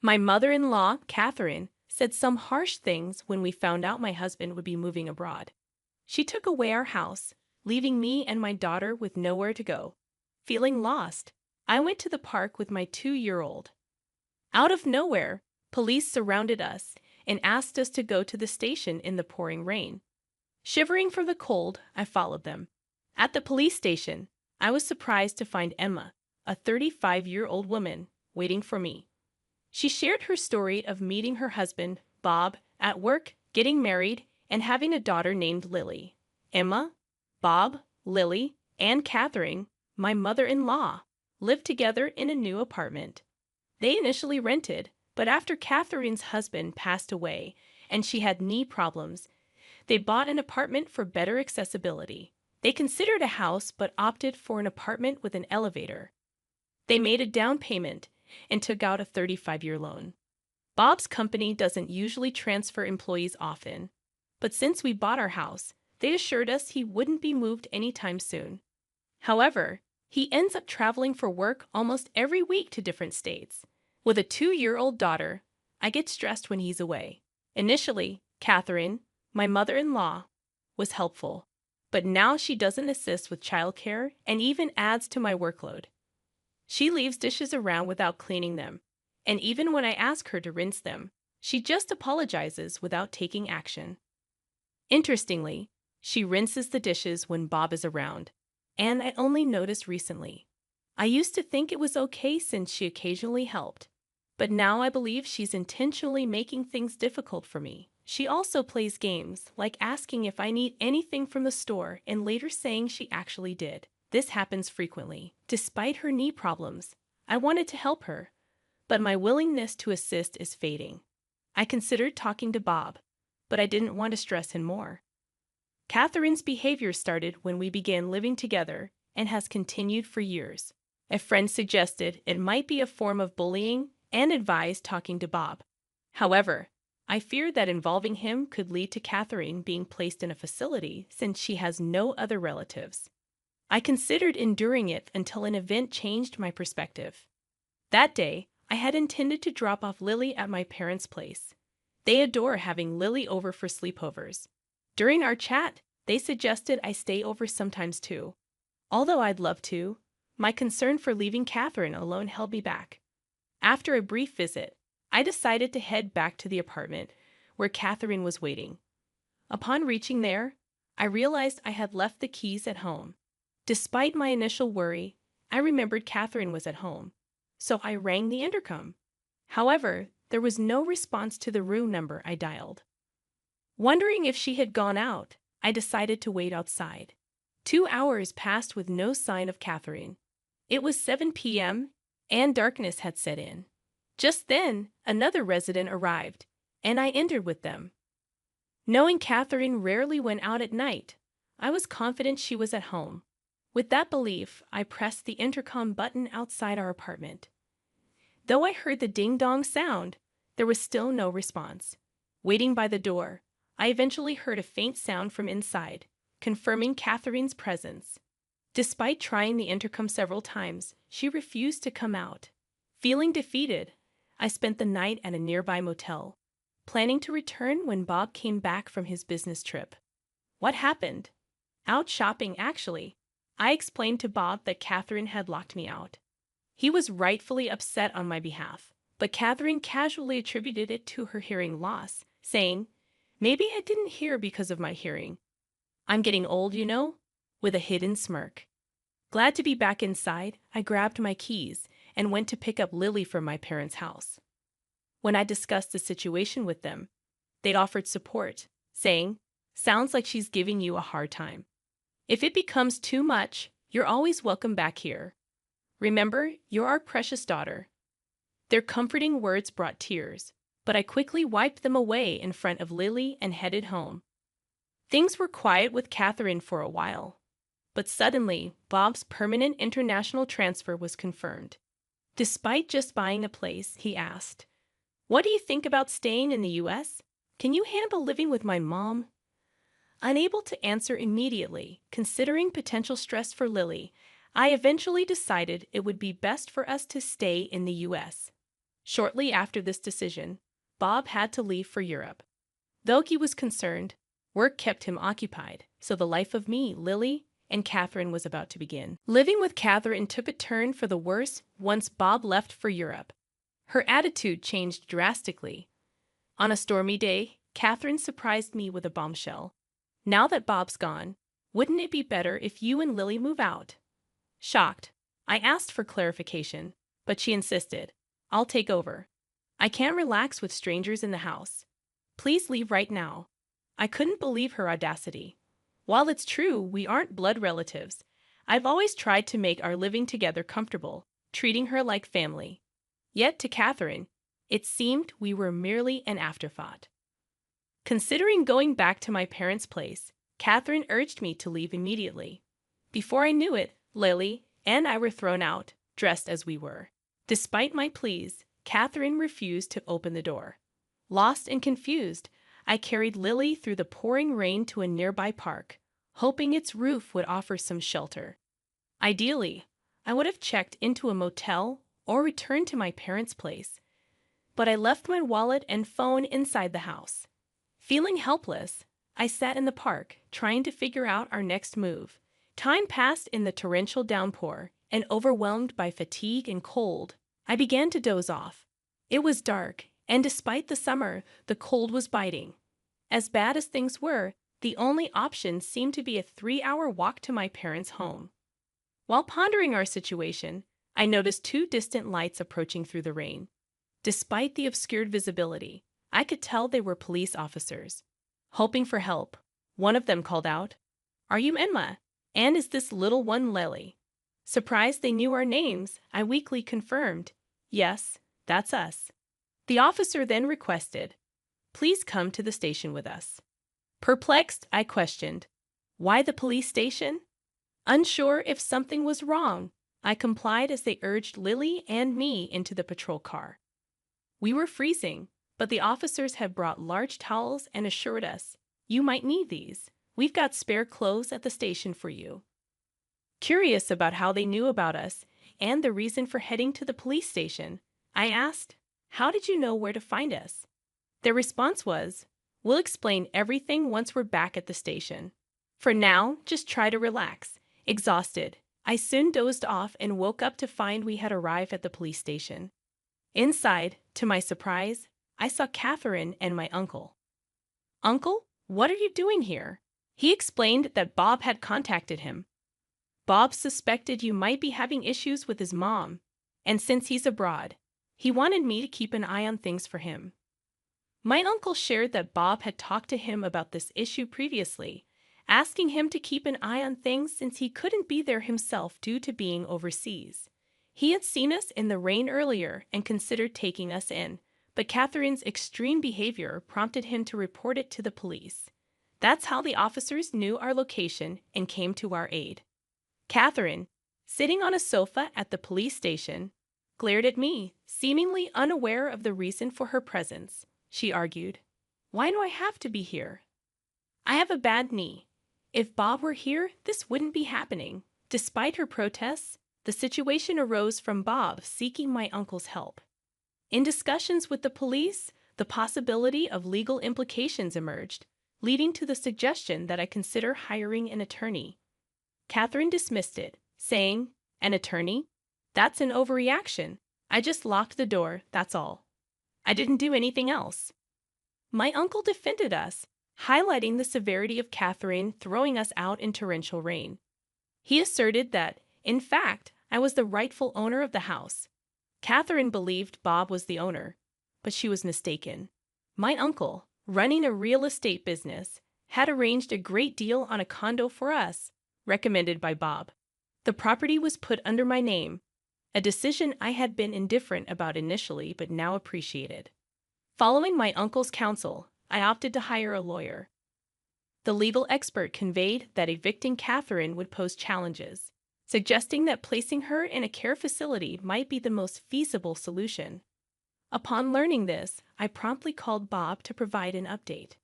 My mother-in-law, Catherine, said some harsh things when we found out my husband would be moving abroad. She took away our house, leaving me and my daughter with nowhere to go. Feeling lost, I went to the park with my 2-year-old. Out of nowhere, police surrounded us and asked us to go to the station in the pouring rain. Shivering from the cold, I followed them. At the police station, I was surprised to find Emma, a 35-year-old woman, waiting for me. She shared her story of meeting her husband, Bob, at work, getting married, and having a daughter named Lily. Emma, Bob, Lily, and Catherine, my mother-in-law, lived together in a new apartment. They initially rented, but after Catherine's husband passed away and she had knee problems, they bought an apartment for better accessibility. They considered a house but opted for an apartment with an elevator. They made a down payment and took out a 35-year loan. Bob's company doesn't usually transfer employees often, but since we bought our house, they assured us he wouldn't be moved anytime soon. However, he ends up traveling for work almost every week to different states. With a 2-year-old daughter, I get stressed when he's away. Initially, Catherine, my mother-in-law, was helpful, but now she doesn't assist with childcare and even adds to my workload. She leaves dishes around without cleaning them, and even when I ask her to rinse them, she just apologizes without taking action. Interestingly, she rinses the dishes when Bob is around, and I only noticed recently. I used to think it was okay since she occasionally helped, but now I believe she's intentionally making things difficult for me. She also plays games, like asking if I need anything from the store and later saying she actually did. This happens frequently. Despite her knee problems, I wanted to help her, but my willingness to assist is fading. I considered talking to Bob, but I didn't want to stress him more. Catherine's behavior started when we began living together and has continued for years. A friend suggested it might be a form of bullying and advised talking to Bob. However, I feared that involving him could lead to Catherine being placed in a facility since she has no other relatives. I considered enduring it until an event changed my perspective. That day, I had intended to drop off Lily at my parents' place. They adore having Lily over for sleepovers. During our chat, they suggested I stay over sometimes too. Although I'd love to, my concern for leaving Catherine alone held me back. After a brief visit, I decided to head back to the apartment where Catherine was waiting. Upon reaching there, I realized I had left the keys at home. Despite my initial worry, I remembered Catherine was at home, so I rang the intercom. However, there was no response to the room number I dialed. Wondering if she had gone out, I decided to wait outside. 2 hours passed with no sign of Catherine. It was 7 p.m., and darkness had set in. Just then, another resident arrived, and I entered with them. Knowing Catherine rarely went out at night, I was confident she was at home. With that belief, I pressed the intercom button outside our apartment. Though I heard the ding-dong sound, there was still no response. Waiting by the door, I eventually heard a faint sound from inside, confirming Catherine's presence. Despite trying the intercom several times, she refused to come out. Feeling defeated, I spent the night at a nearby motel, planning to return when Bob came back from his business trip. What happened? Out shopping, actually. I explained to Bob that Catherine had locked me out. He was rightfully upset on my behalf, but Catherine casually attributed it to her hearing loss, saying, "Maybe I didn't hear because of my hearing. I'm getting old, you know," with a hidden smirk. Glad to be back inside, I grabbed my keys and went to pick up Lily from my parents' house. When I discussed the situation with them, they offered support, saying, "Sounds like she's giving you a hard time. If it becomes too much, you're always welcome back here. Remember, you're our precious daughter." Their comforting words brought tears, but I quickly wiped them away in front of Lily and headed home. Things were quiet with Catherine for a while, but suddenly, Bob's permanent international transfer was confirmed. Despite just buying a place, he asked, "What do you think about staying in the U.S.? Can you handle living with my mom?" Unable to answer immediately, considering potential stress for Lily, I eventually decided it would be best for us to stay in the U.S. Shortly after this decision, Bob had to leave for Europe. Though he was concerned, work kept him occupied, so the life of me, Lily, and Catherine was about to begin. Living with Catherine took a turn for the worse once Bob left for Europe. Her attitude changed drastically. On a stormy day, Catherine surprised me with a bombshell. "Now that Bob's gone, wouldn't it be better if you and Lily move out?" Shocked, I asked for clarification, but she insisted. "I'll take over. I can't relax with strangers in the house. Please leave right now." I couldn't believe her audacity. While it's true we aren't blood relatives, I've always tried to make our living together comfortable, treating her like family. Yet to Catherine, it seemed we were merely an afterthought. Considering going back to my parents' place, Catherine urged me to leave immediately. Before I knew it, Lily and I were thrown out, dressed as we were. Despite my pleas, Catherine refused to open the door. Lost and confused, I carried Lily through the pouring rain to a nearby park, hoping its roof would offer some shelter. Ideally, I would have checked into a motel or returned to my parents' place, but I left my wallet and phone inside the house. Feeling helpless, I sat in the park, trying to figure out our next move. Time passed in the torrential downpour, and overwhelmed by fatigue and cold, I began to doze off. It was dark, and despite the summer, the cold was biting. As bad as things were, the only option seemed to be a 3-hour walk to my parents' home. While pondering our situation, I noticed 2 distant lights approaching through the rain. Despite the obscured visibility, I could tell they were police officers. Hoping for help, one of them called out, "Are you Enma? And is this little one Lily?" Surprised they knew our names, I weakly confirmed, "Yes, that's us." The officer then requested, "Please come to the station with us." Perplexed, I questioned, "Why the police station?" Unsure if something was wrong, I complied as they urged Lily and me into the patrol car. We were freezing, but the officers had brought large towels and assured us, "You might need these. We've got spare clothes at the station for you." Curious about how they knew about us and the reason for heading to the police station, I asked, "How did you know where to find us?" Their response was, "We'll explain everything once we're back at the station. For now, just try to relax." Exhausted, I soon dozed off and woke up to find we had arrived at the police station. Inside, to my surprise, I saw Catherine and my uncle. "Uncle, what are you doing here?" He explained that Bob had contacted him. "Bob suspected you might be having issues with his mom, and since he's abroad, he wanted me to keep an eye on things for him." My uncle shared that Bob had talked to him about this issue previously, asking him to keep an eye on things since he couldn't be there himself due to being overseas. He had seen us in the rain earlier and considered taking us in, but Catherine's extreme behavior prompted him to report it to the police. That's how the officers knew our location and came to our aid. Catherine, sitting on a sofa at the police station, glared at me, seemingly unaware of the reason for her presence. She argued, "Why do I have to be here? I have a bad knee. If Bob were here, this wouldn't be happening." Despite her protests, the situation arose from Bob seeking my uncle's help. In discussions with the police, the possibility of legal implications emerged, leading to the suggestion that I consider hiring an attorney. Catherine dismissed it, saying, "An attorney? That's an overreaction. I just locked the door, that's all. I didn't do anything else." My uncle defended us, highlighting the severity of Catherine throwing us out in torrential rain. He asserted that, in fact, I was the rightful owner of the house. Catherine believed Bob was the owner, but she was mistaken. My uncle, running a real estate business, had arranged a great deal on a condo for us, recommended by Bob. The property was put under my name, a decision I had been indifferent about initially but now appreciated. Following my uncle's counsel, I opted to hire a lawyer. The legal expert conveyed that evicting Catherine would pose challenges, suggesting that placing her in a care facility might be the most feasible solution. Upon learning this, I promptly called Bob to provide an update.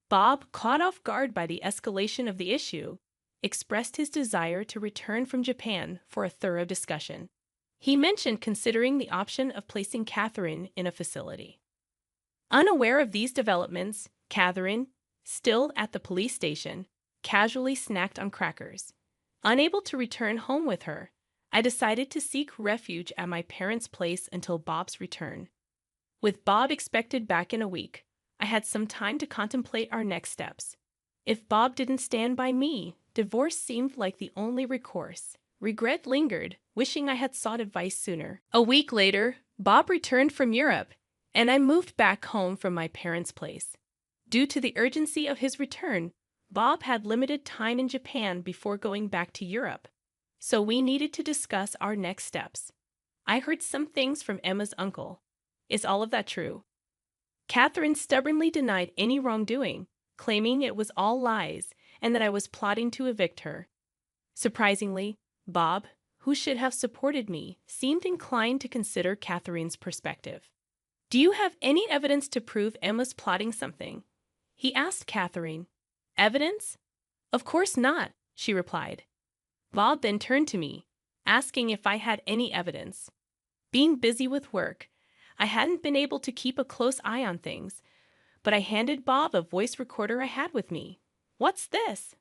Bob, caught off guard by the escalation of the issue, expressed his desire to return from Japan for a thorough discussion. He mentioned considering the option of placing Catherine in a facility. Unaware of these developments, Catherine, still at the police station, casually snacked on crackers. Unable to return home with her, I decided to seek refuge at my parents' place until Bob's return. With Bob expected back in a week, I had some time to contemplate our next steps. If Bob didn't stand by me, divorce seemed like the only recourse. Regret lingered, wishing I had sought advice sooner. A week later, Bob returned from Europe, and I moved back home from my parents' place. Due to the urgency of his return, Bob had limited time in Japan before going back to Europe, so we needed to discuss our next steps. I heard some things from Emma's uncle. Is all of that true? Catherine stubbornly denied any wrongdoing, claiming it was all lies and that I was plotting to evict her. Surprisingly, Bob, who should have supported me, seemed inclined to consider Catherine's perspective. Do you have any evidence to prove Emma's plotting something? He asked Catherine. Evidence? Of course not, she replied. Bob then turned to me, asking if I had any evidence. Being busy with work, I hadn't been able to keep a close eye on things, but I handed Bob a voice recorder I had with me. What's this?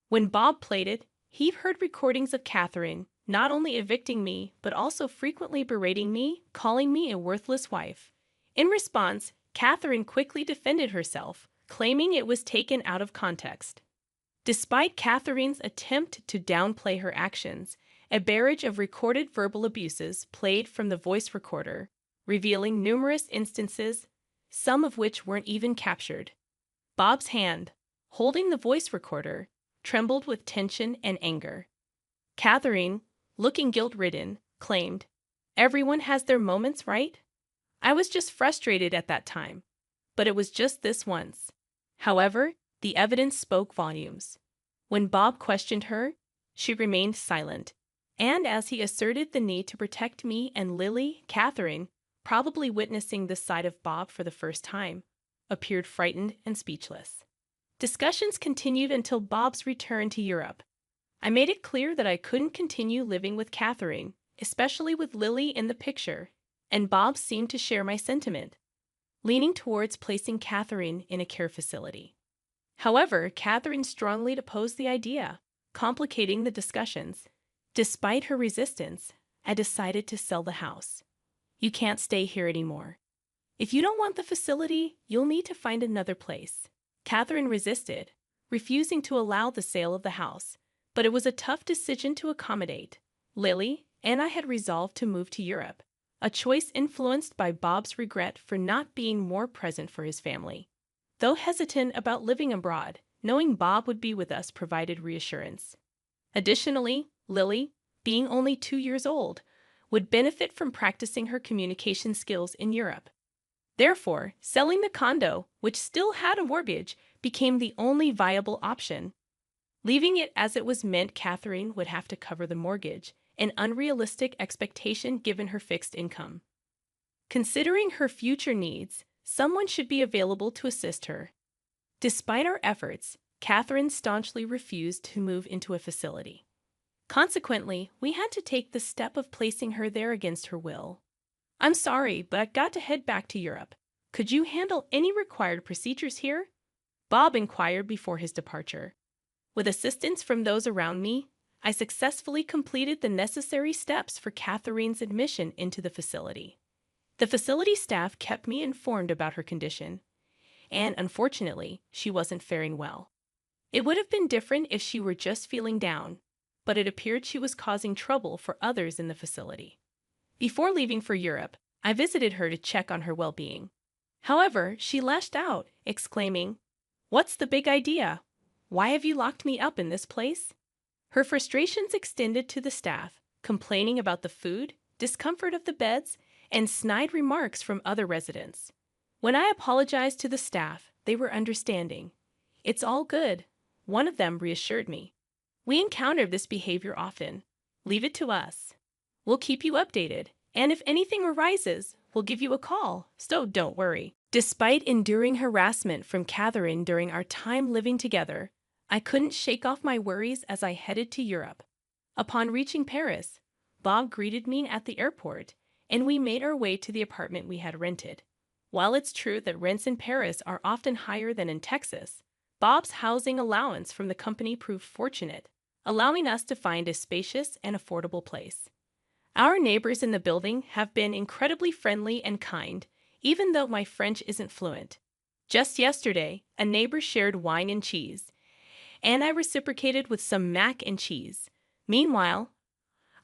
When Bob played it, he heard recordings of Catherine not only evicting me, but also frequently berating me, calling me a worthless wife. In response, Catherine quickly defended herself, claiming it was taken out of context. Despite Catherine's attempt to downplay her actions, a barrage of recorded verbal abuses played from the voice recorder, revealing numerous instances, some of which weren't even captured. Bob's hand, holding the voice recorder, trembled with tension and anger. Catherine, looking guilt-ridden, claimed, "Everyone has their moments, right? I was just frustrated at that time, but it was just this once." However, the evidence spoke volumes. When Bob questioned her, she remained silent, and as he asserted the need to protect me and Lily, Catherine, probably witnessing this side of Bob for the first time, appeared frightened and speechless. Discussions continued until Bob's return to Europe. I made it clear that I couldn't continue living with Catherine, especially with Lily in the picture, and Bob seemed to share my sentiment, leaning towards placing Catherine in a care facility. However, Catherine strongly opposed the idea, complicating the discussions. Despite her resistance, I decided to sell the house. You can't stay here anymore. If you don't want the facility, you'll need to find another place. Catherine resisted, refusing to allow the sale of the house, but it was a tough decision to accommodate. Lily and I had resolved to move to Europe, a choice influenced by Bob's regret for not being more present for his family. Though hesitant about living abroad, knowing Bob would be with us provided reassurance. Additionally, Lily, being only 2 years old, would benefit from practicing her communication skills in Europe. Therefore, selling the condo, which still had a mortgage, became the only viable option. Leaving it as it was meant Catherine would have to cover the mortgage, an unrealistic expectation given her fixed income. Considering her future needs, someone should be available to assist her. Despite our efforts, Catherine staunchly refused to move into a facility. Consequently, we had to take the step of placing her there against her will. "I'm sorry, but I've got to head back to Europe. Could you handle any required procedures here?" Bob inquired before his departure. With assistance from those around me, I successfully completed the necessary steps for Catherine's admission into the facility. The facility staff kept me informed about her condition, and unfortunately, she wasn't faring well. It would have been different if she were just feeling down, but it appeared she was causing trouble for others in the facility. Before leaving for Europe, I visited her to check on her well-being. However, she lashed out, exclaiming, "What's the big idea? Why have you locked me up in this place?" Her frustrations extended to the staff, complaining about the food, discomfort of the beds, and snide remarks from other residents. When I apologized to the staff, they were understanding. "It's all good," one of them reassured me. "We encounter this behavior often. Leave it to us. We'll keep you updated, and if anything arises, we'll give you a call, so don't worry." Despite enduring harassment from Catherine during our time living together, I couldn't shake off my worries as I headed to Europe. Upon reaching Paris, Bob greeted me at the airport, and we made our way to the apartment we had rented. While it's true that rents in Paris are often higher than in Texas, Bob's housing allowance from the company proved fortunate, allowing us to find a spacious and affordable place. Our neighbors in the building have been incredibly friendly and kind, even though my French isn't fluent. Just yesterday, a neighbor shared wine and cheese, and I reciprocated with some mac and cheese. Meanwhile,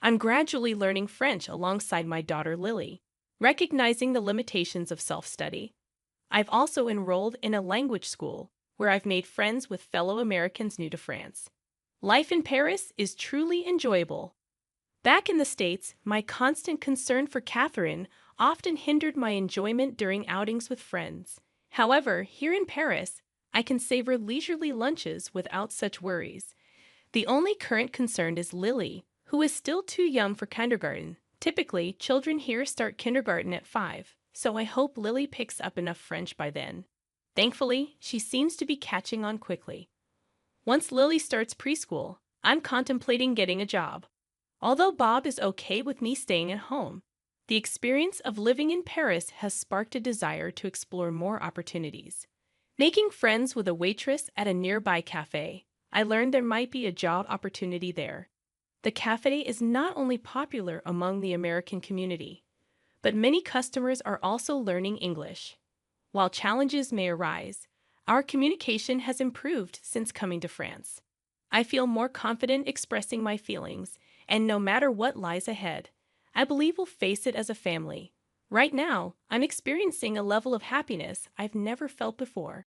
I'm gradually learning French alongside my daughter Lily, recognizing the limitations of self-study. I've also enrolled in a language school where I've made friends with fellow Americans new to France. Life in Paris is truly enjoyable. Back in the States, my constant concern for Catherine often hindered my enjoyment during outings with friends. However, here in Paris, I can savor leisurely lunches without such worries. The only current concern is Lily, who is still too young for kindergarten. Typically, children here start kindergarten at 5, so I hope Lily picks up enough French by then. Thankfully, she seems to be catching on quickly. Once Lily starts preschool, I'm contemplating getting a job. Although Bob is okay with me staying at home, the experience of living in Paris has sparked a desire to explore more opportunities. Making friends with a waitress at a nearby cafe, I learned there might be a job opportunity there. The cafe is not only popular among the American community, but many customers are also learning English. While challenges may arise, our communication has improved since coming to France. I feel more confident expressing my feelings, and no matter what lies ahead, I believe we'll face it as a family. Right now, I'm experiencing a level of happiness I've never felt before.